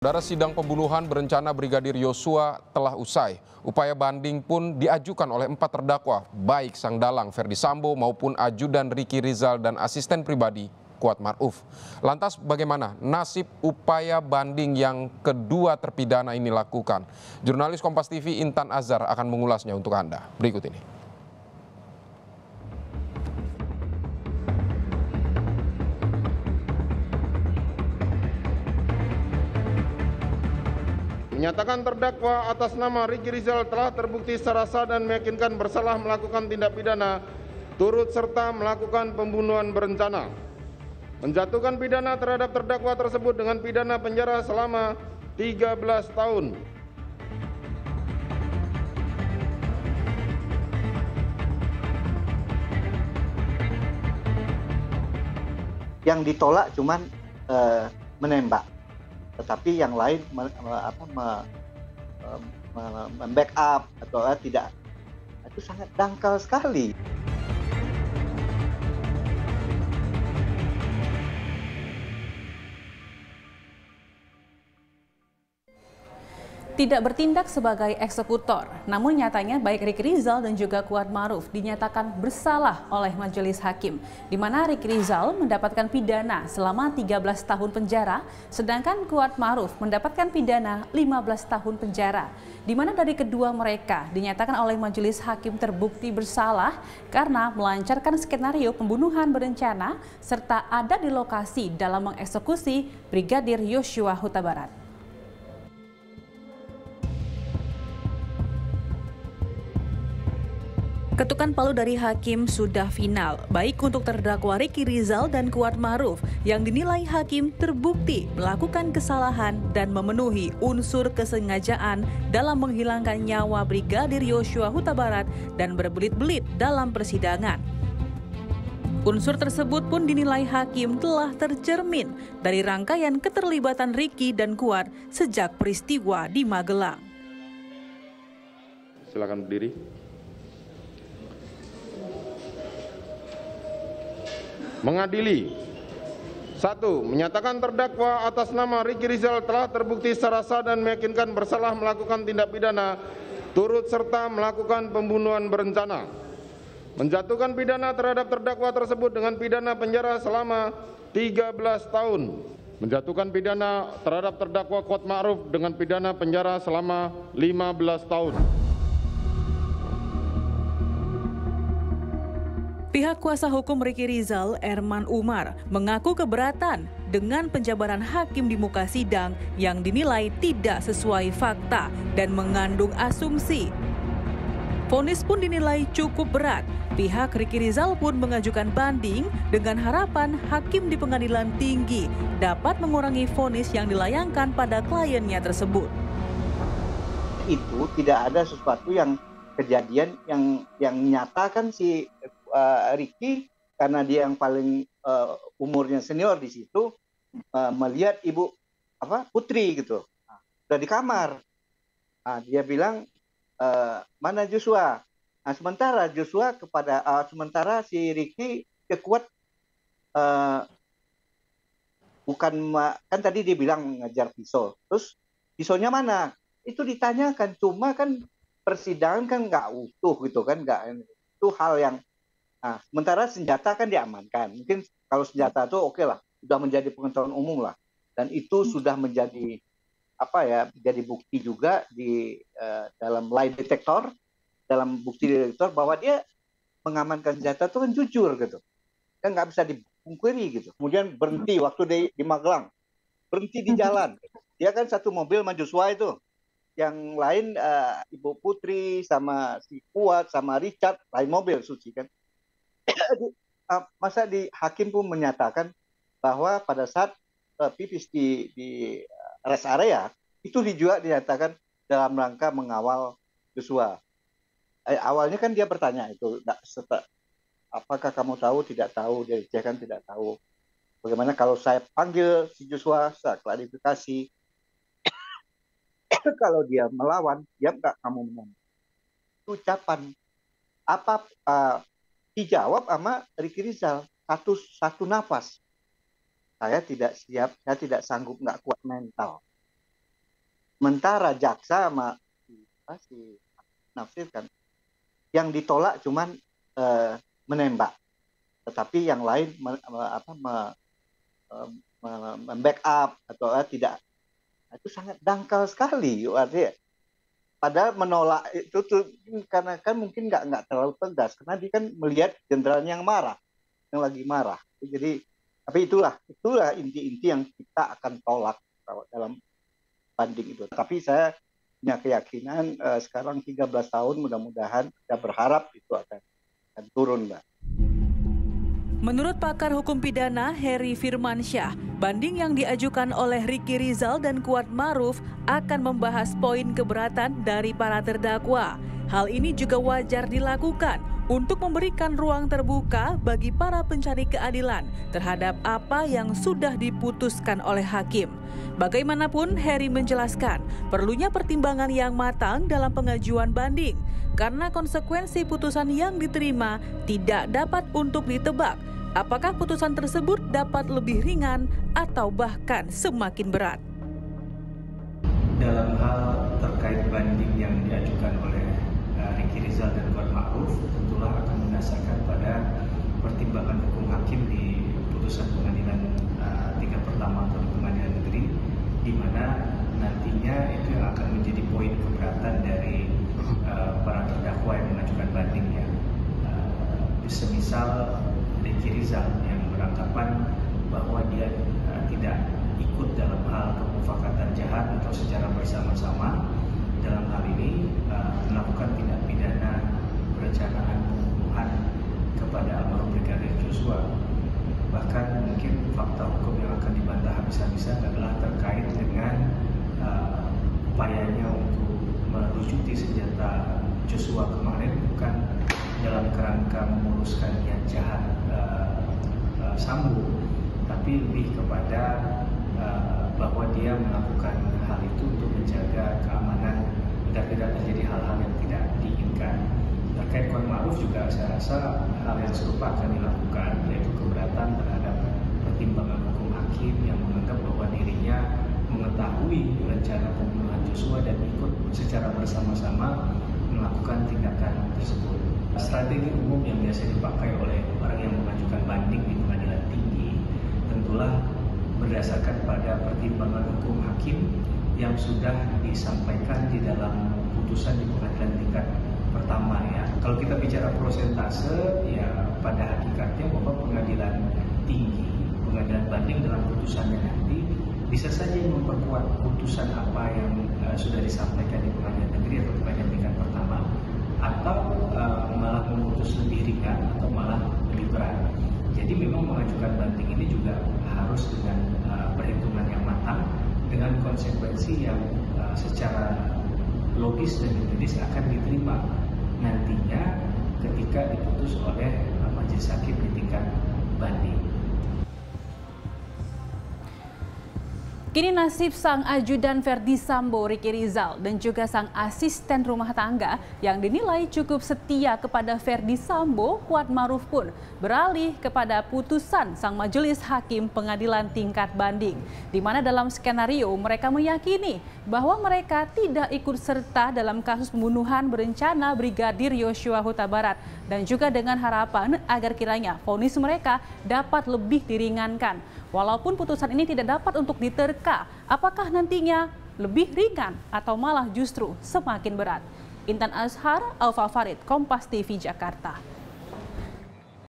Saudara, sidang pembunuhan berencana Brigadir Yosua telah usai. Upaya banding pun diajukan oleh 4 terdakwa, baik sang dalang Ferdi Sambo maupun ajudan Ricky Rizal dan asisten pribadi Kuat Maruf. Lantas bagaimana nasib upaya banding yang kedua terpidana ini lakukan? Jurnalis Kompas TV Intan Azhar akan mengulasnya untuk Anda. Berikut ini. Menyatakan terdakwa atas nama Ricky Rizal telah terbukti secara sah dan meyakinkan bersalah melakukan tindak pidana turut serta melakukan pembunuhan berencana. Menjatuhkan pidana terhadap terdakwa tersebut dengan pidana penjara selama 13 tahun. Yang ditolak cuman menembak, tetapi yang lain membackup atau tidak, itu sangat dangkal sekali. Tidak bertindak sebagai eksekutor, namun nyatanya baik Ricky Rizal dan juga Kuat Maruf dinyatakan bersalah oleh majelis hakim, di mana Ricky Rizal mendapatkan pidana selama 13 tahun penjara, sedangkan Kuat Maruf mendapatkan pidana 15 tahun penjara, di mana dari kedua mereka dinyatakan oleh majelis hakim terbukti bersalah karena melancarkan skenario pembunuhan berencana serta ada di lokasi dalam mengeksekusi Brigadir Yosua Huta Barat. Ketukan palu dari hakim sudah final, baik untuk terdakwa Ricky Rizal dan Kuat Maruf yang dinilai hakim terbukti melakukan kesalahan dan memenuhi unsur kesengajaan dalam menghilangkan nyawa Brigadir Yosua Huta Barat dan berbelit-belit dalam persidangan. Unsur tersebut pun dinilai hakim telah tercermin dari rangkaian keterlibatan Ricky dan Kuat sejak peristiwa di Magelang. Silakan berdiri. Mengadili. 1. Menyatakan terdakwa atas nama Ricky Rizal telah terbukti secara sah dan meyakinkan bersalah melakukan tindak pidana turut serta melakukan pembunuhan berencana. Menjatuhkan pidana terhadap terdakwa tersebut dengan pidana penjara selama 13 tahun. Menjatuhkan pidana terhadap terdakwa Kuat Ma'ruf dengan pidana penjara selama 15 tahun. Pihak kuasa hukum Ricky Rizal, Erman Umar, mengaku keberatan dengan penjabaran hakim di muka sidang yang dinilai tidak sesuai fakta dan mengandung asumsi. Vonis pun dinilai cukup berat. Pihak Ricky Rizal pun mengajukan banding dengan harapan hakim di pengadilan tinggi dapat mengurangi vonis yang dilayangkan pada kliennya tersebut. Itu tidak ada sesuatu yang kejadian yang nyata kan si Ricky, karena dia yang paling umurnya senior di situ, melihat ibu Putri gitu, udah di kamar. Dia bilang mana Joshua. Sementara Joshua sementara si Ricky Kuat bukan kan tadi dia bilang ngejar pisau, terus pisaunya mana? Itu ditanyakan, cuma kan persidangan kan nggak utuh gitu kan, nggak, itu hal yang sementara senjata kan diamankan. Mungkin kalau senjata itu oke lah, sudah menjadi pengetahuan umum lah, dan itu sudah menjadi jadi bukti juga di dalam lie detector, dalam bukti detektor bahwa dia mengamankan senjata itu kan jujur gitu, kan nggak bisa dipungkiri gitu. Kemudian berhenti waktu di Magelang, berhenti di jalan. Dia kan satu mobil sama Joshua itu, yang lain Ibu Putri sama si Kuat sama Richard lain mobil Suci kan. Masa di hakim pun menyatakan bahwa pada saat pipis di rest area itu juga dinyatakan dalam rangka mengawal Joshua. Awalnya kan dia bertanya itu, apakah kamu tahu? Tidak tahu. Dia kan tidak tahu. Bagaimana kalau saya panggil si Joshua, saya klarifikasi, kalau dia melawan, dia enggak kamu menang. Ucapan apa dijawab sama Ricky Rizal satu nafas. Saya tidak siap, saya tidak sanggup, nggak kuat mental. Sementara jaksa masih nafsirkan yang ditolak cuman menembak, tetapi yang lain membackup atau tidak. Itu sangat dangkal sekali, artinya. Padahal menolak itu tuh karena kan mungkin nggak terlalu tegas, karena dia kan melihat jenderalnya yang lagi marah. Jadi, tapi itulah inti-inti yang kita akan tolak dalam banding itu. Tapi saya punya keyakinan sekarang 13 tahun, mudah-mudahan kita berharap itu akan turun, Mbak. Menurut pakar hukum pidana Heri Firmansyah, banding yang diajukan oleh Ricky Rizal dan Kuat Maruf akan membahas poin keberatan dari para terdakwa. Hal ini juga wajar dilakukan untuk memberikan ruang terbuka bagi para pencari keadilan terhadap apa yang sudah diputuskan oleh hakim. Bagaimanapun, Heri menjelaskan perlunya pertimbangan yang matang dalam pengajuan banding karena konsekuensi putusan yang diterima tidak dapat untuk ditebak. Apakah putusan tersebut dapat lebih ringan atau bahkan semakin berat? Dalam hal terkait banding yang diajukan oleh Ricky Rizal dan Kuat Maruf, tentulah akan mendasarkan pada pertimbangan hukum hakim di putusan pengadilan tingkat pertama atau di pengadilan negeri, di mana nantinya itu yang akan menjadi poin keberatan dari para terdakwa yang mengajukan bandingnya. Semisal Ricky Rizal yang beranggapan bahwa dia tidak ikut dalam hal kemufakatan jahat atau secara bersama-sama dalam hal ini melakukan tindak pidana perencanaan pembunuhan kepada almarhum Brigadir Joshua. Bahkan mungkin fakta hukum yang akan dibantah habis-habisan adalah terkait dengan upayanya untuk melucuti senjata Joshua kemarin bukan dalam kerangka memuluskan niat jahat Sambo, tapi lebih kepada bahwa dia melakukan hal itu untuk menjaga keamanan agar tidak terjadi hal-hal yang tidak diinginkan. Terkait Kuat Maruf juga saya rasa hal yang serupa akan dilakukan, yaitu keberatan terhadap pertimbangan hukum hakim yang menganggap bahwa dirinya mengetahui rencana pembunuhan Joshua dan ikut secara bersama-sama melakukan tindakan tersebut. Strategi umum yang biasa dipakai oleh orang yang mengajukan banding di pengadilan tinggi tentulah berdasarkan pada pertimbangan hukum hakim yang sudah disampaikan di dalam putusan di pengadilan tingkat pertama ya. Kalau kita bicara prosentase ya pada hakikatnya bahwa pengadilan tinggi, pengadilan banding dalam putusannya nanti bisa saja memperkuat putusan apa yang sudah disampaikan di pengadilan negeri atau pengadilan tingkat pertama, atau malah memutus lebih ringan atau malah lebih berat. Jadi memang mengajukan banding ini juga harus dengan perhitungan yang matang, dengan konsekuensi yang secara logis dan juridis akan diterima nantinya ketika diputus oleh majelis hakim di tingkat banding. Kini nasib sang ajudan Ferdi Sambo, Ricky Rizal, dan juga sang asisten rumah tangga yang dinilai cukup setia kepada Ferdi Sambo, Kuat Maruf pun beralih kepada putusan sang majelis hakim pengadilan tingkat banding, di mana dalam skenario mereka meyakini bahwa mereka tidak ikut serta dalam kasus pembunuhan berencana Brigadir Yosua Huta Barat, dan juga dengan harapan agar kiranya vonis mereka dapat lebih diringankan. Walaupun putusan ini tidak dapat untuk diterka, apakah nantinya lebih ringan atau malah justru semakin berat? Intan Azhar, Alfa Farid, Kompas TV, Jakarta.